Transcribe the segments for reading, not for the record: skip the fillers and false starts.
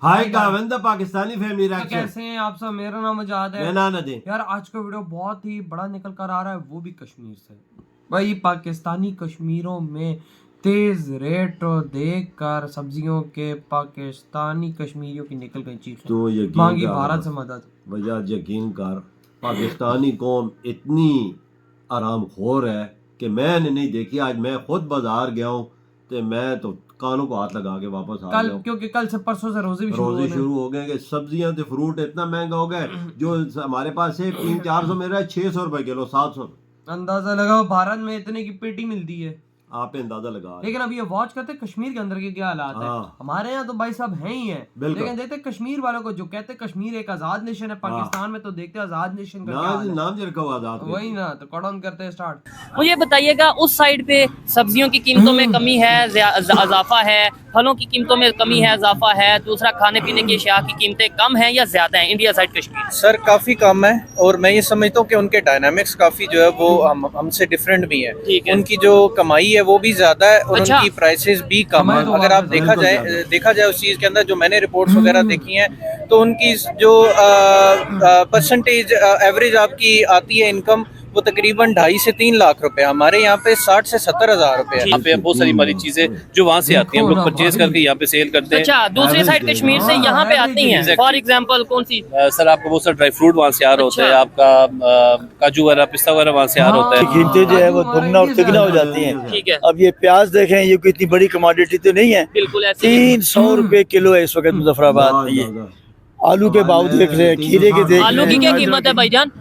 हाय Govind Pakistani family reaction. कैसे हैं आप सब? मेरा नाम आजाद है। मेरा नाम नदीम। यार आज का वीडियो बहुत ही बड़ा निकल कर आ रहा है, वो भी कश्मीर से। भाई पाकिस्तानी कश्मीरों में तेज रेट देख कर सब्जियों के पाकिस्तानी कश्मीरियों की निकल गई चीख तो यकीन मांगी कर भारत से मदद। वजह यकीन कर, पाकिस्तानी कौम इतनी आरामखोर है कि मैंने नहीं देखी। आज मैं खुद बाजार गया हूँ तो मैं तो कानों को हाथ लगा के वापस आ कल गया। क्योंकि कल से परसों से रोजे शुरू हो गए कि सब्जियां तो फ्रूट इतना महंगा हो गया जो हमारे पास है 300-400 मिल रहा है 600 रुपए किलो, 700। अंदाजा लगाओ भारत में इतने की पेटी मिलती है, आप अंदाजा लगा। लेकिन अब ये वॉच करते हैं कश्मीर के अंदर के क्या हालात है। हमारे यहाँ तो भाई साहब हैं ही हैं, लेकिन देखते कश्मीर वालों को जो कहते हैं कश्मीर एक आजाद नेशन है, पाकिस्तान में तो देखते हैं आजाद नेशन का नाम जो रखा हुआ आजाद, वही ना। तो कड़न करते हैं स्टार्ट। मुझे बताइएगा उस साइड पे सब्जियों की कीमतों में कमी है, इजाफा है, फलों की कीमतों में कमी है, इजाफा है, दूसरा खाने पीने की अशिया की कीमतें कम है या ज्यादा है इंडिया साइड कश्मीर? सर काफ़ी कम है, और मैं ये समझता हूँ कि उनके डायनामिक्स काफ़ी जो है वो हमसे डिफरेंट भी है। उनकी जो कमाई है वो भी ज़्यादा है और उनकी प्राइसेस भी कम है। अगर आप देखा जाए उस चीज़ के अंदर, जो मैंने रिपोर्ट्स वगैरह देखी हैं, तो उनकी जो परसेंटेज एवरेज आपकी आती है इनकम, वो तकरीबन 2.5 से 3 लाख रुपए। हमारे यहाँ पे 60 से 70 हजार रुपए है। यहाँ पे बहुत सारी हमारी चीजें जो वहाँ से आती हैं, हम लोग परचेज करके यहाँ पे सेल करते हैं। अच्छा, दूसरी साइड कश्मीर से यहाँ पे आती हैं। फॉर एग्जांपल कौन सी? सर आपको बहुत सारा ड्राई फ्रूट वहाँ से आ रहा होता है, आपका काजू वगैरह, पिस्ता वगैरह वहाँ से आ रहा होता है। कीमतें जो है वो दुगना और तिगना हो जाती हैं। ठीक है। अब ये प्याज देखें, ये कोई इतनी बड़ी कमोडिटी तो नहीं है, बिल्कुल 300 रुपए किलो है इस वक्त मुजफ्फराबाद में। ये आलू के भाव देख रहे हैं, खीरे के देख रहे हैं। आलू की क्या कीमत है भाईजान?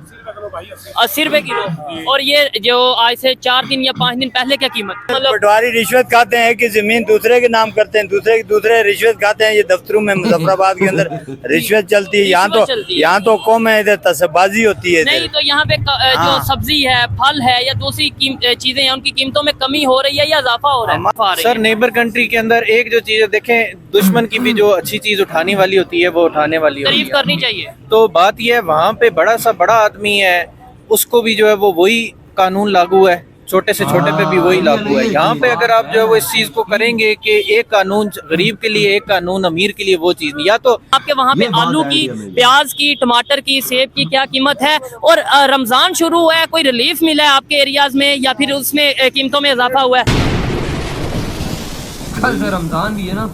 80 रुपए किलो। और ये जो आज से 4 दिन या 5 दिन पहले क्या कीमत? मतलब पटवारी रिश्वत खाते हैं कि जमीन दूसरे के नाम करते हैं, दूसरे रिश्वत खाते हैं। ये दफ्तरों में मुजफ्फराबाद के अंदर रिश्वत चलती है। यहाँ तो कौम है, इधर तसबाजी होती है। नहीं तो यहाँ पे जो सब्जी है, फल है या दूसरी चीजें हैं, उनकी कीमतों में कमी हो रही है या इजाफा हो रहा है? सर नेबर कंट्री के अंदर एक जो चीज देखें, दुश्मन की भी जो अच्छी चीज उठाने वाली होती है वो उठाने वाली होती है, तारीफ करनी चाहिए। तो बात यह है, वहाँ पे बड़ा आदमी है, उसको भी जो है वो वही कानून लागू है, छोटे से छोटे पे भी वही लागू है। यहाँ पे अगर आप जो है वो इस चीज को करेंगे कि एक कानून गरीब के लिए, एक कानून अमीर के लिए, वो चीज नहीं। या तो आपके वहाँ पे आलू की, प्याज की, टमाटर की, सेब की क्या कीमत है? और रमजान शुरू हुआ है, कोई रिलीफ मिला है आपके एरियाज में या फिर उसमें कीमतों में इजाफा हुआ है? कल से रमजान भी है ना।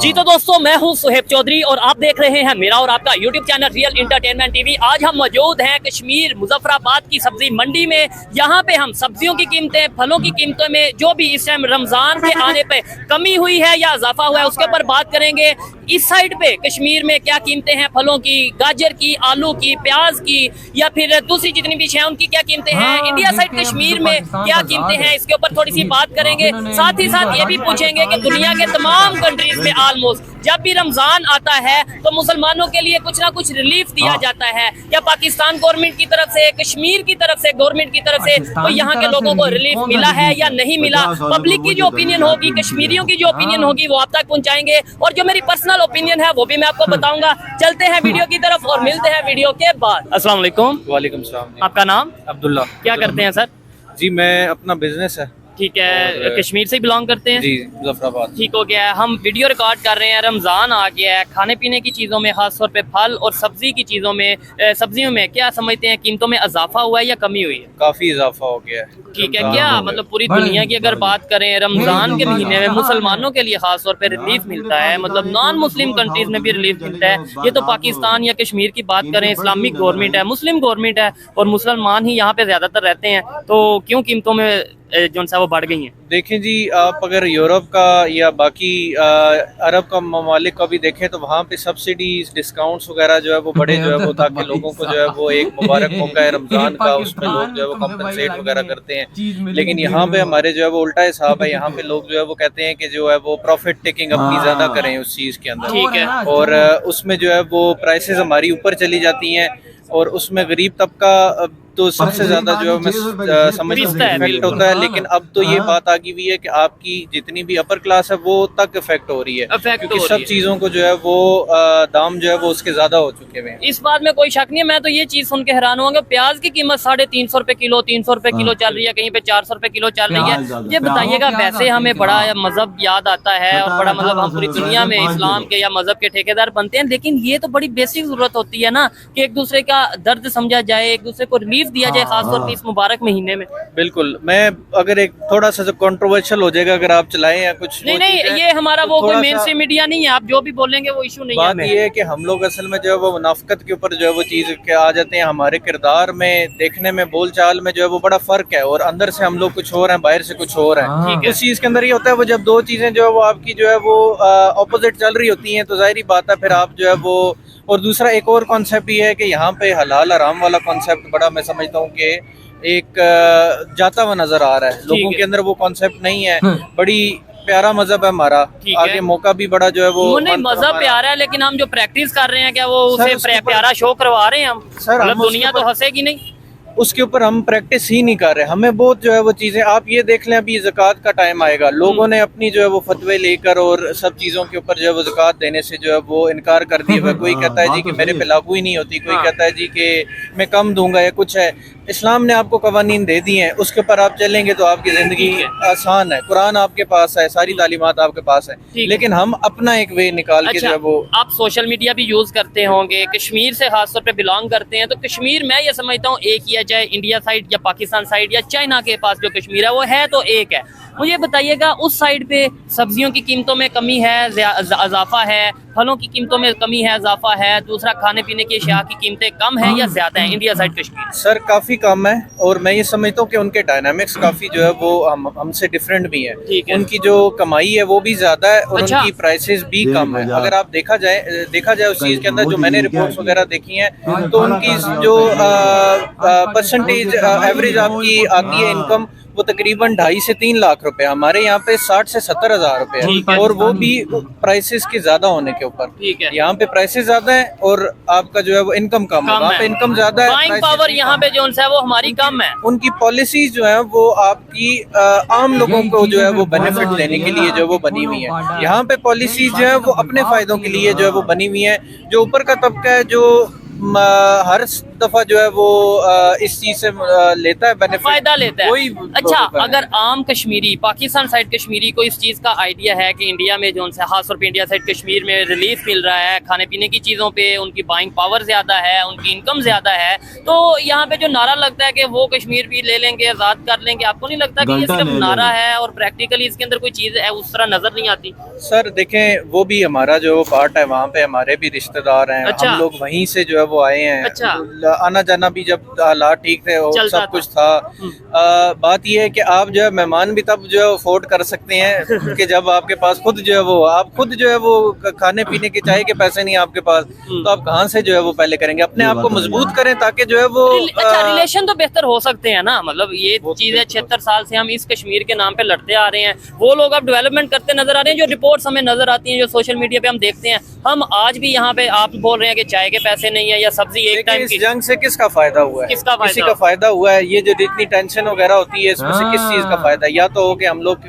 जी तो दोस्तों, मैं हूं सुहेब चौधरी और आप देख रहे हैं मेरा और आपका YouTube channel real entertainment TV. आज हम मौजूद हैं कश्मीर मुजफ्फराबाद की सब्जी मंडी में। यहाँ पे हम सब्जियों की कीमतें, फलों की कीमतों में जो भी इस टाइम रमजान के आने पे कमी हुई है या इजाफा हुआ है, उसके ऊपर बात करेंगे। इस साइड पे कश्मीर में क्या कीमतें हैं फलों की, गाजर की, आलू की, प्याज की या फिर दूसरी जितनी भी हैं उनकी क्या कीमतें हैं? इंडिया साइड कश्मीर में क्या कीमतें हैं, इसके ऊपर थोड़ी सी बात करेंगे। साथ ही साथ ये भी पूछेंगे कि दुनिया के तमाम कंट्रीज में ऑलमोस्ट जब भी रमजान आता है तो मुसलमानों के लिए कुछ ना कुछ रिलीफ दिया जाता है। या पाकिस्तान गवर्नमेंट की तरफ से, कश्मीर की तरफ से, गवर्नमेंट की तरफ से तो यहाँ के लोगों को रिलीफ मिला है या नहीं मिला? पब्लिक की जो ओपिनियन होगी, कश्मीरियों की जो ओपिनियन होगी, वो आप तक पहुँचाएंगे। और जो मेरी पर्सनल ओपिनियन है वो भी मैं आपको बताऊंगा। चलते हैं वीडियो की तरफ और मिलते हैं वीडियो के बाद। अस्सलाम वालेकुम। वालेकुम सलाम। आपका नाम? अब्दुल्ला। क्या करते हैं सर? जी मैं अपना बिजनेस है। ठीक है, कश्मीर से बिलोंग करते हैं? जी मुजफ्फराबाद। ठीक हो गया है। हम वीडियो रिकॉर्ड कर रहे हैं, रमज़ान आ गया है, खाने पीने की चीज़ों में खास तौर पे फल और सब्जी की चीज़ों में, सब्जियों में क्या समझते हैं कीमतों में इजाफा हुआ है या कमी हुई है? काफी इजाफा हो गया है। ठीक है। क्या मतलब पूरी दुनिया की अगर बात करें, रमज़ान के महीने में मुसलमानों के लिए खास तौर पे रिलीफ मिलता है, मतलब नॉन मुस्लिम कंट्रीज में भी रिलीफ मिलता है। ये तो पाकिस्तान या कश्मीर की बात करें, इस्लामिक गवर्नमेंट है, मुस्लिम गवर्नमेंट है और मुसलमान ही यहाँ पे ज्यादातर रहते हैं, तो क्यों कीमतों में जो सा वो बढ़ गई हैं? देखें जी, आप अगर यूरोप का या बाकी अरब का ममालिक का भी देखें तो वहाँ पे सब्सिडीज, डिस्काउंट्स वगैरह जो है वो बड़े जो है वो, ताकि लोगों को जो है वो एक मुबारक मौका है रमजान का, उसमें लोग जो है वो कंपनसेट वगैरह करते हैं। लेकिन यहाँ पे हमारे जो है वो उल्टा हिसाब है। यहाँ पे लोग जो है वो कहते हैं कि जो है वो प्रॉफिट टेकिंग अपनी ज्यादा करें उस चीज के अंदर। ठीक है। और उसमें जो है वो प्राइसेस हमारी ऊपर चली जाती हैं और उसमें गरीब तबका तो सबसे ज्यादा जो है मैं समझता हूँ इफेक्ट होता है, लेकिन अब तो ये बात आ गई हुई है कि आपकी जितनी भी अपर क्लास है वो तक इफेक्ट हो रही है, क्योंकि सब चीजों को जो है वो दाम जो है वो उसके ज्यादा हो चुके हैं। इस बात में कोई शक नहीं है। मैं तो ये चीज सुन के हैरान हुआ, प्याज की कीमत 350 रुपए किलो, 300 रुपए किलो चल रही है, कहीं पे 400 रुपए किलो चल रही है। ये बताइएगा, वैसे हमें बड़ा मजहब याद आता है और बड़ा मतलब हम पूरी दुनिया में इस्लाम के या मजहब के ठेकेदार बनते हैं, लेकिन ये तो बड़ी बेसिक जरूरत होती है ना कि एक दूसरे का दर्द समझा जाए, एक दूसरे को रिलीफ दिया जाए, खासतौर पर इस मुबारक महीने में। बिल्कुल। मैं अगर एक थोड़ा सा कंट्रोवर्शियल हो जाएगा अगर आप चलाएं या कुछ, नहीं, ये हमारा वो कोई मेन स्ट्रीम मीडिया नहीं है, आप जो भी बोलेंगे वो इशू नहीं है। बात ये है कि हम लोग असल में जो है वो मुनाफिकत के ऊपर जो है वो चीज के आ जाते हैं। हमारे किरदार में, देखने में, बोलचाल में जो है वो बड़ा फर्क है, और अंदर से हम लोग कुछ और हैं, बाहर से कुछ और हैं। उस चीज के अंदर ये होता है, वो जब दो चीजें जो है वो आपकी जो है वो ऑपोजिट चल रही होती हैं तो जाहिर बात है फिर आप जो है वो। और दूसरा एक और कॉन्सेप्ट ये है कि यहाँ पे हलाल हराम वाला कॉन्सेप्ट बड़ा मैं समझता हूँ कि एक जाता हुआ नजर आ रहा है लोगों के अंदर, वो कॉन्सेप्ट नहीं है। बड़ी प्यारा मजहब है हमारा, आगे मौका भी बड़ा जो है वो नहीं, मजहब प्यारा है, लेकिन हम जो प्रैक्टिस कर रहे हैं क्या वो उसे प्यारा शो करवा रहे हैं हम? मतलब दुनिया तो हंसेगी नहीं, उसके ऊपर हम प्रैक्टिस ही नहीं कर रहे। हमें बहुत जो है वो चीज़ें, आप ये देख लें अभी ज़कात का टाइम आएगा, लोगों ने अपनी जो है वो फतवे लेकर और सब चीज़ों के ऊपर जो है वो ज़कात देने से जो है वो इनकार कर दिया हुआ। कोई कहता है जी कि मेरे पे लागू ही नहीं होती, कोई कहता है जी कि मैं कम दूंगा या कुछ है। इस्लाम ने आपको कवानीन दे दिए हैं, उसके ऊपर आप चलेंगे तो आपकी ज़िंदगी आसान है। कुरान आपके पास है, सारी तालीमात आपके पास है, लेकिन हम अपना एक वे निकाल के जो है वो। आप सोशल मीडिया भी यूज़ करते होंगे, कश्मीर से खासतौर पे बिलोंग करते हैं, तो कश्मीर मैं ये समझता हूँ एक ही है, चाहे इंडिया साइड या पाकिस्तान साइड या चाइना के पास जो कश्मीर है वो है तो एक है। मुझे बताइएगा, उस साइड पे सब्जियों की कीमतों में कमी है, इजाफा है, फलों की कीमतों में कमी है, इजाफा है, दूसरा खाने पीने की अशिया की कीमतें कम है या ज्यादा है इंडिया साइड कश्मीर? सर काफ़ी कम है, और मैं ये समझता हूँ कि उनके डायनामिक्स काफ़ी जो है वो हमसे डिफरेंट भी है। उनकी जो कमाई है वो भी ज़्यादा है और उनकी प्राइसेस भी कम है। अगर आप देखा जाए उस चीज़ के अंदर, जो मैंने रिपोर्ट्स वगैरह देखी हैं, तो उनकी जो परसेंटेज एवरेज आपकी आती है इनकम, वो तकरीबन 2.5 से 3 लाख रुपए। हमारे यहाँ पे 60 से 70 हजार रुपए, और वो भी प्राइसेस के ज्यादा होने के ऊपर। यहाँ पे प्राइसेस ज्यादा है और आपका जो है वो इनकम कम है। वहाँ पे इनकम ज्यादा है, बाइंग पावर यहाँ पे जो है वो हमारी कम है। उनकी पॉलिसीज जो है वो आपकी आम लोगों को जो है वो बेनिफिट देने के लिए जो वो बनी हुई है। यहाँ पे पॉलिसीज जो है वो अपने फायदों के लिए जो है वो बनी हुई है। जो ऊपर का तबका है जो हर दफा जो है वो इस चीज से लेता है बेनिफिट, फायदा लेता है। अच्छा, अगर आम कश्मीरी, पाकिस्तान साइड कश्मीरी को इस चीज का आइडिया है कि इंडिया में जो उनसे खास तौर पे इंडिया साइड कश्मीर में रिलीफ मिल रहा है, खाने पीने की चीजों पे उनकी बाइंग पावर ज्यादा है, उनकी इनकम ज्यादा है, तो यहाँ पे जो नारा लगता है कि वो कश्मीर भी ले लेंगे, आजाद कर लेंगे, आपको नहीं लगता कि ये सिर्फ नारा है और प्रैक्टिकली इसके अंदर कोई चीज है उस तरह नजर नहीं आती? सर देखें, वो भी हमारा जो पार्ट है, वहाँ पे हमारे भी रिश्तेदार हैं। अच्छा। हम लोग वहीं से जो है वो आए हैं। अच्छा। आना जाना भी जब हालात ठीक थे और सब कुछ था। बात यह है कि आप जो है मेहमान भी तब जो है अफोर्ड कर सकते हैं कि जब आपके पास खुद जो है वो, आप खुद जो है वो खाने पीने के चाय के पैसे नहीं आपके पास, तो आप कहाँ से जो है वो पहले करेंगे? अपने आप को मजबूत करें ताकि जो है वो अच्छा रिलेशन तो बेहतर हो सकते हैं ना। मतलब ये चीज है, 76 साल से हम इस कश्मीर के नाम पे लड़ते आ रहे हैं, वो लोग अब डेवलपमेंट करते नजर आ रहे हैं। जो रिपोर्ट्स हमें नजर आती हैं, जो सोशल मीडिया पे हम देखते हैं, हम आज भी यहाँ पे आप बोल रहे हैं कि चाय के पैसे नहीं है या सब्जी एक टाइम की। जंग से किसका फायदा हुआ है? किसी का फायदा हुआ है? ये जो जितनी टेंशन वगैरह होती है इसमें से किस चीज का फायदा? या तो हो कि हम लोग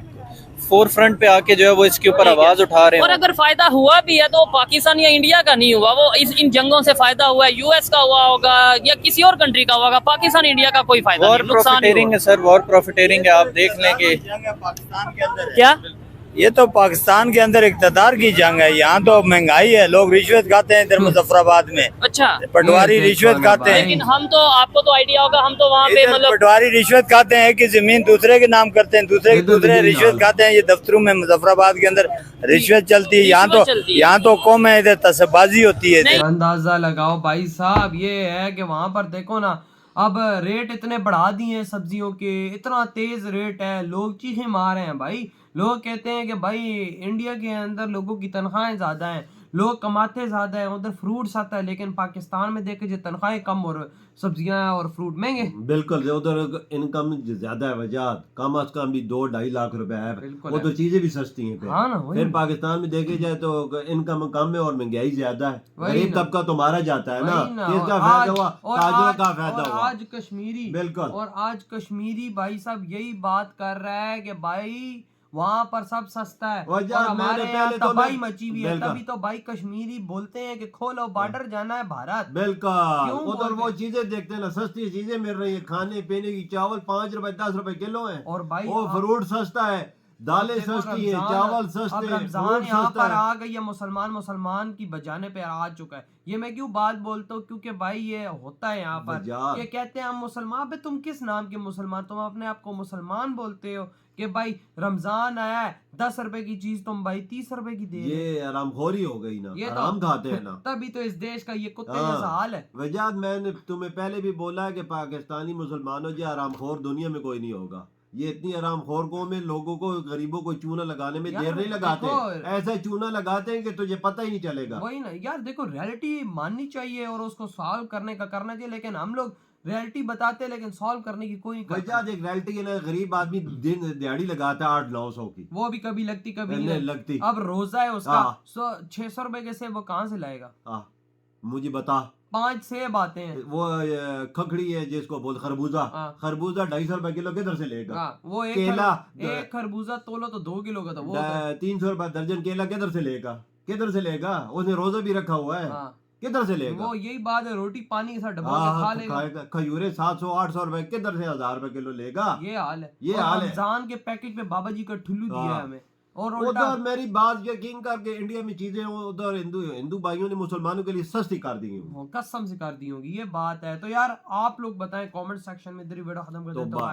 फोर फ्रंट पे आके जो है वो इसके ऊपर आवाज उठा रहे हैं। और अगर फायदा हुआ भी है तो पाकिस्तान या इंडिया का नहीं हुआ, वो इन जंगों से फायदा हुआ है, यूएस का हुआ होगा या किसी और कंट्री का होगा। पाकिस्तान इंडिया का कोई फायदा नहीं, प्रॉफिटेरिंग है सर, वॉर प्रॉफिटेरिंग है। आप देख लें कि क्या ये तो पाकिस्तान के अंदर इक़्तिदार की जंग है। यहाँ तो महंगाई है, लोग रिश्वत खाते हैं इधर मुजफ्फराबाद में। अच्छा, पटवारी रिश्वत खाते हैं। लेकिन हम तो, आपको तो आइडिया होगा, हम तो वहाँ पे मतलब पटवारी रिश्वत खाते हैं कि जमीन दूसरे के नाम करते हैं, दूसरे रिश्वत खाते हैं। ये दफ्तरों में मुजफ्फराबाद के अंदर रिश्वत चलती है। यहाँ तो कौम है, इधर तसबाजी होती है। अंदाजा लगाओ भाई साहब, ये है कि वहाँ पर देखो ना, अब रेट इतने बढ़ा दिए हैं सब्जियों के, इतना तेज रेट है, लोग चीखें मार रहे हैं भाई। लोग कहते हैं कि भाई इंडिया के अंदर लोगों की तनख्वाहें ज़्यादा हैं, लोग कमाते ज्यादा है, उधर फ्रूट्स आता है, लेकिन पाकिस्तान में देखे जो तनख्वाहें कम और सब्जियां और फ्रूट महंगे। बिल्कुल, उधर इनकम ज्यादा है, वजह कम अज कम भी 2-2.5 लाख रुपए है, बिल्कुल वो है। तो चीजें भी सस्ती हैं। हाँ ना, वही फिर ना। पाकिस्तान में देखे जाए तो इनकम कम है और महंगाई ज्यादा है, वही गरीब ना। तबका तो मारा जाता है ना। वही ना। किसका और फायदा आज- हुआ? और ताजरों आज- का फायदा और हुआ। आज कश्मीरी बिल्कुल। और आज कश्मीरी भाई साहब यही बात कर रहा है कि भाई वहां पर सब सस्ता है वजह और मैंने हमारे यहाँ पहले तो तबाही मैं- मची हुई है। बिल्कुल। तभी तो भाई कश्मीरी बोलते हैं कि खोलो बॉर्डर, जाना है भारत। बिल्कुल, क्यों उधर बोलते वो हैं? चीजें देखते हैं ना, सस्ती चीजें मिल रही है, खाने पीने की, चावल 5 रुपए 10 रुपए किलो है, और भाई वो फ्रूट सस्ता है, दालें देखो सस्ती है, रमजान- चावल अब सस्ते, रमजान फ्रूट यहाँ सस्ता पर है। आ गई है, मुसलमान की बजाने पे आ चुका है। ये मैं क्यों बात बोलता हूँ, क्योंकि भाई ये होता है यहाँ पर, बाजार। ये कहते हैं हम मुसलमान। बे तुम किस नाम के मुसलमान? तुम अपने आप को मुसलमान बोलते हो कि भाई रमजान आया है, 10 रुपए की चीज तुम भाई 30 रुपए की दे रहे हो। ये आरामखोरी हो गई ना, ये तो- आराम खाते हैं ना। तभी तो इस देश का ये कुत्ते हाँ। जैसा हाल है। वजह मैंने तुम्हें पहले भी बोला है कि पाकिस्तानी मुसलमानों जो आरामखोर दुनिया में कोई नहीं होगा। ये इतनी आरामखोर कौम में लोगों को, गरीबों को चूना लगाने में यार देर नहीं लगाते, देखो- ऐसा चूना लगाते हैं कि तुझे पता ही नहीं चलेगा। वही ना यार, देखो रियलिटी माननी चाहिए और उसको सॉल्व करने का करना चाहिए, लेकिन हम लोग रियलिटी बताते हैं लेकिन सॉल्व करने की कोई नहीं वजह करता। देख, रियलिटी है ना, गरीब आदमी दिन दिहाड़ी लगाता है 800-900 की, वो भी कभी लगती कभी नहीं नहीं लगती। लगती। अब रोजा है उसका हाँ। 600 रुपए के से वो कहाँ से लाएगा? मुझे बता, 5 सेब आते हैं। वो खखड़ी है जिसको बोल खरबूजा, हाँ। खरबूजा 250 रुपए किलो किधर से लेगा? हाँ, वो केला एक खरबूजा तोलो तो 2 किलो का था वो तो। 300 रुपए दर्जन केला किधर से लेगा? किधर से लेगा? उसने रोजा भी रखा हुआ है, हाँ, किधर से लेगा? वो यही बात है, रोटी पानी के साथ डबो के खा लेगा। खाएगा। खजूरे 700-800 रुपए किधर से 1000 रुपए किलो लेगा? ये हाल है। ये और हाल है। रमजान के पैकेट में बाबा जी का ठुल्लू दिया है हाँ। हमें। और उल्टा उधर मेरी बात यकीन करके, इंडिया में चीजें उधर हिंदू भाइयों ने मुसलमानों के लिए सस्ती कर दी हैं। कसम से कर दी होगी, ये बात है। तो यार आप लोग बताएं कमेंट सेक्शन में। इधर ही वीडियो खत्म कर तो देता हूं।